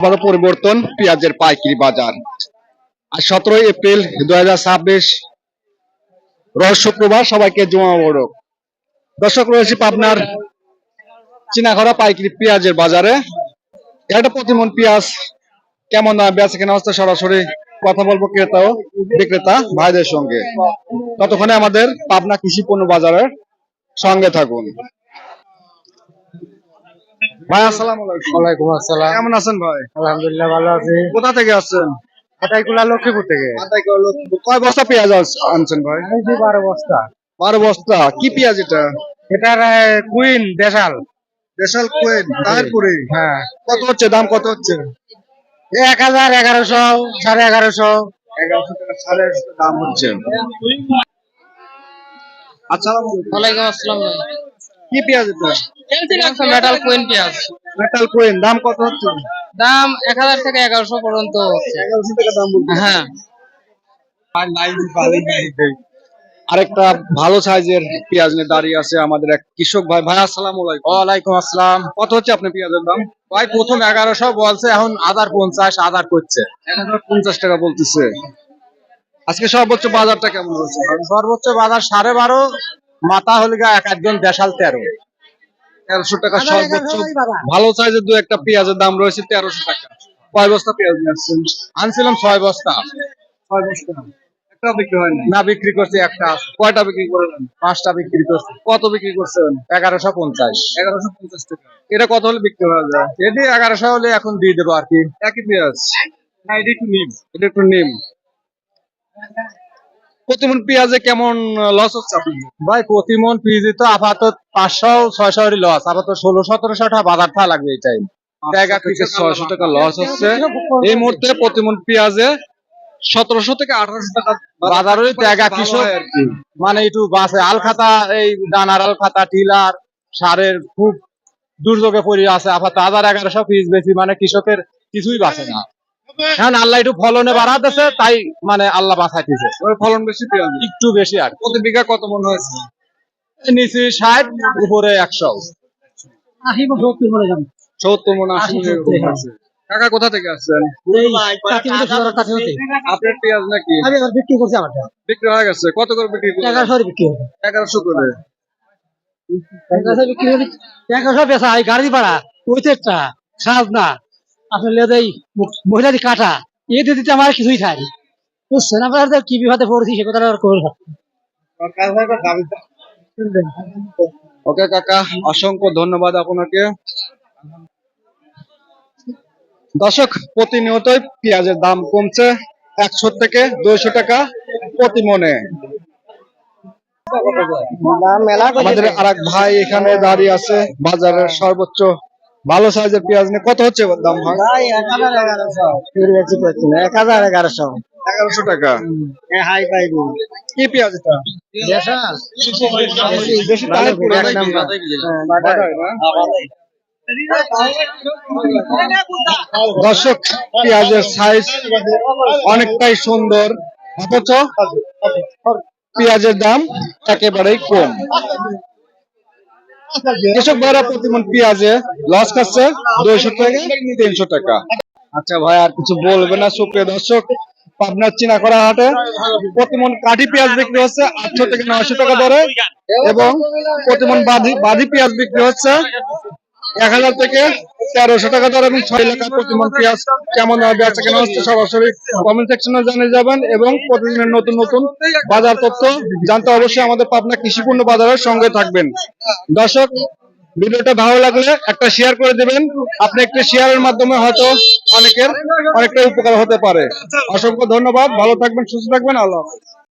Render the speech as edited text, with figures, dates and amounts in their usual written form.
বড় পরিবর্তন পেঁয়াজের পাইকারি বাজার। আজ 17 এপ্রিল 2026 রোজ শুক্রবার। সবাইকে জুমা মোবারক। দর্শক, রয়েছে পাবনার চিনাঘরা পাইকারি পেঁয়াজের বাজারে। একটা প্রতিমন পেঁয়াজ কেমন দাম বেচা কেনা হচ্ছে, সরাসরি কথা বলবো ক্রেতা ও বিক্রেতা ভাইদের সঙ্গে। ততক্ষণে আমাদের পাবনা কৃষি পণ্য বাজারের সঙ্গে থাকুন। ভাই আসসালামু আলাইকুম। ওয়ালাইকুম আসসালাম। কেমন আছেন ভাই? আলহামদুলিল্লাহ ভালো আছি। কোথা থেকে আসছেন? আটাইকুলা লক্ষ্মীপুর থেকে। কয় বস্তা পেঁয়াজ আনছেন ভাই? আনছি 12 বস্তা। 12 বস্তা। কি পেঁয়াজ এটা? এটার কুইন দেশাল। দেশাল কোয়েন তারপরে হ্যাঁ, কত হচ্ছে, দাম কত হচ্ছে? 1000, 1100, 1150। 1100 টাকা, 1150 দাম হচ্ছে। আসসালামু আলাইকুম। ওয়ালাইকুম আসসালাম ভাই। কি পেঁয়াজ এটা? মেটাল কুইন পেঁয়াজ, মেটাল কোয়েন দাম কত হচ্ছে? দাম 1000 থেকে 1100 পর্যন্ত। 1100 টাকা দাম বলছে। হ্যাঁ, আরেকটা ভালো সাইজের পেঁয়াজ নিয়ে দাঁড়িয়ে আছে আমাদের এক কৃষক ভাই। ভাই আসসালামু আলাইকুম। ওয়ালাইকুম আসসালাম। কত হচ্ছে আপনার পেঁয়াজের দাম? ভাই প্রথম 1100 বলছে, এখন 1050 করছে। 1050 টাকা বলতেছে। আজকে সর্বোচ্চ বাজারটা কেমন হচ্ছে? সর্বোচ্চ বাজার 12.5, মাথা হলে গা এক একজন দেশাল 13। 1300 টাকা সর্বোচ্চ। ভালো সাইজের দু একটা পেঁয়াজের দাম রয়েছে 1300 টাকা। কয় বস্তা পেঁয়াজ নিয়ে আসছেন? আনছিলাম 6 বস্তা। 6 বস্তা। একটা বিক্রি হয় না? না, বিক্রি করছি একটা। কয়টা বিক্রি করলেন? 5টা বিক্রি করছি। কত বিক্রি করছেন? 1150। 1150 টাকা। এটা কত হলে বিক্রি হয়ে যায়? এটি 1100 হলে এখন দিয়ে দেবো আর কি। একই পেঁয়াজ। না, এটি একটু নিম। এটা একটু নিম। প্রতিমন পেঁয়াজে কেমন লস হচ্ছে আপনার? ভাই প্রতি মন পিজি তো আপাতত 500-600 লস। আপাতত 1600-1700 টাকা বাজার থা লাগবে এই টাইম। জায়গা থেকে 600 টাকা লস হচ্ছে এই মুহূর্তে। প্রতিমন পেঁয়াজে 1700 থেকে 1800 টাকা বাজারের জায়গা কৃষক আর কি। মানে একটু বাসে আলখাতা, এই দানার আলখাতা, টিলার, সারের খুব দুর্যোগে পড়ে আছে। আপাতত 1100 পিস বেশি, মানে কৃষকের কিছুই বাঁচে না। হ্যাঁ, আল্লাহ একটু ফলনে বাড়াতেছে, তাই মানে আল্লাহ বাঁচাইতেছে। ওই ফলন বেশি পেঁয়াজ। একটু বেশি আর প্রতি বিঘা কত মন হয়েছে? নিচে 60, উপরে 100। 70 মন, 80 মন এরকম হয়েছে। কাকা কোথা থেকে আসছেন? আপনার পেঁয়াজ নাকি? বিক্রি করছি আমারটা বিক্রি হয়ে গেছে। কত করে বিক্রি করলেন? 1100 বিক্রি হবে। 1100 করে। 1100 বিক্রি হবে। 1100 বেচা এই গাড়ি ভাড়া ওইটা খাজ না আপনার লেদাই মহিলাদি কাটা এই দিতে আমার কিছুই খাই বুঝছেন। আপনার কি বিভাদে পড়েছি সে কথা আর করবো। ওকে কাকা, অসংখ্য ধন্যবাদ আপনাকে। দর্শক, প্রতিনিয়তই পেঁয়াজের দাম কমছে 100 থেকে 200 টাকা প্রতি মনে। আমাদের আরেক ভাই এখানে দাঁড়িয়ে আছে বাজারের সর্বোচ্চ ভালো সাইজের পেঁয়াজ নিয়ে। কত হচ্ছে দাম ভাই? 1100 টাকা। কি পেঁয়াজ এটা? দেশি তাহিরপুর একদম না? বাটাই না? দর্শক, পেঁয়াজের সাইজ অনেকটাই সুন্দর, অথচ পেঁয়াজের দাম একেবারেই কম। কৃষক ভাইরা প্রতিমন পেঁয়াজে লস খাচ্ছে 200 থেকে 300 টাকা। আচ্ছা ভাই, আর কিছু বলবে না? সুপ্রিয় দর্শক, পাবনার চিনাকড়া হাটে প্রতিমন কাঠি পেঁয়াজ বিক্রি হচ্ছে 800 থেকে 900 টাকা দরে, এবং প্রতিমন বাঁধি পেঁয়াজ বিক্রি হচ্ছে 1000 থেকে 1300 টাকা দরে, এবং 6 লাখ প্রতিমন পেঁয়াজ কেমন বেচা কেনা হচ্ছে সরাসরি কমেন্ট সেকশনে জানিয়ে যাবেন। এবং প্রতিদিনের নতুন নতুন বাজার তথ্য জানতে অবশ্যই আমাদের পাবনা কৃষি পণ্য বাজারের সঙ্গে থাকবেন। দর্শক, ভিডিওটা ভালো লাগলে একটা শেয়ার করে দেবেন। আপনি একটা শেয়ারের মাধ্যমে হয়তো অনেকের অনেকটা উপকার হতে পারে। অসংখ্য ধন্যবাদ। ভালো থাকবেন, সুস্থ থাকবেন। আল্লাহ হাফেজ।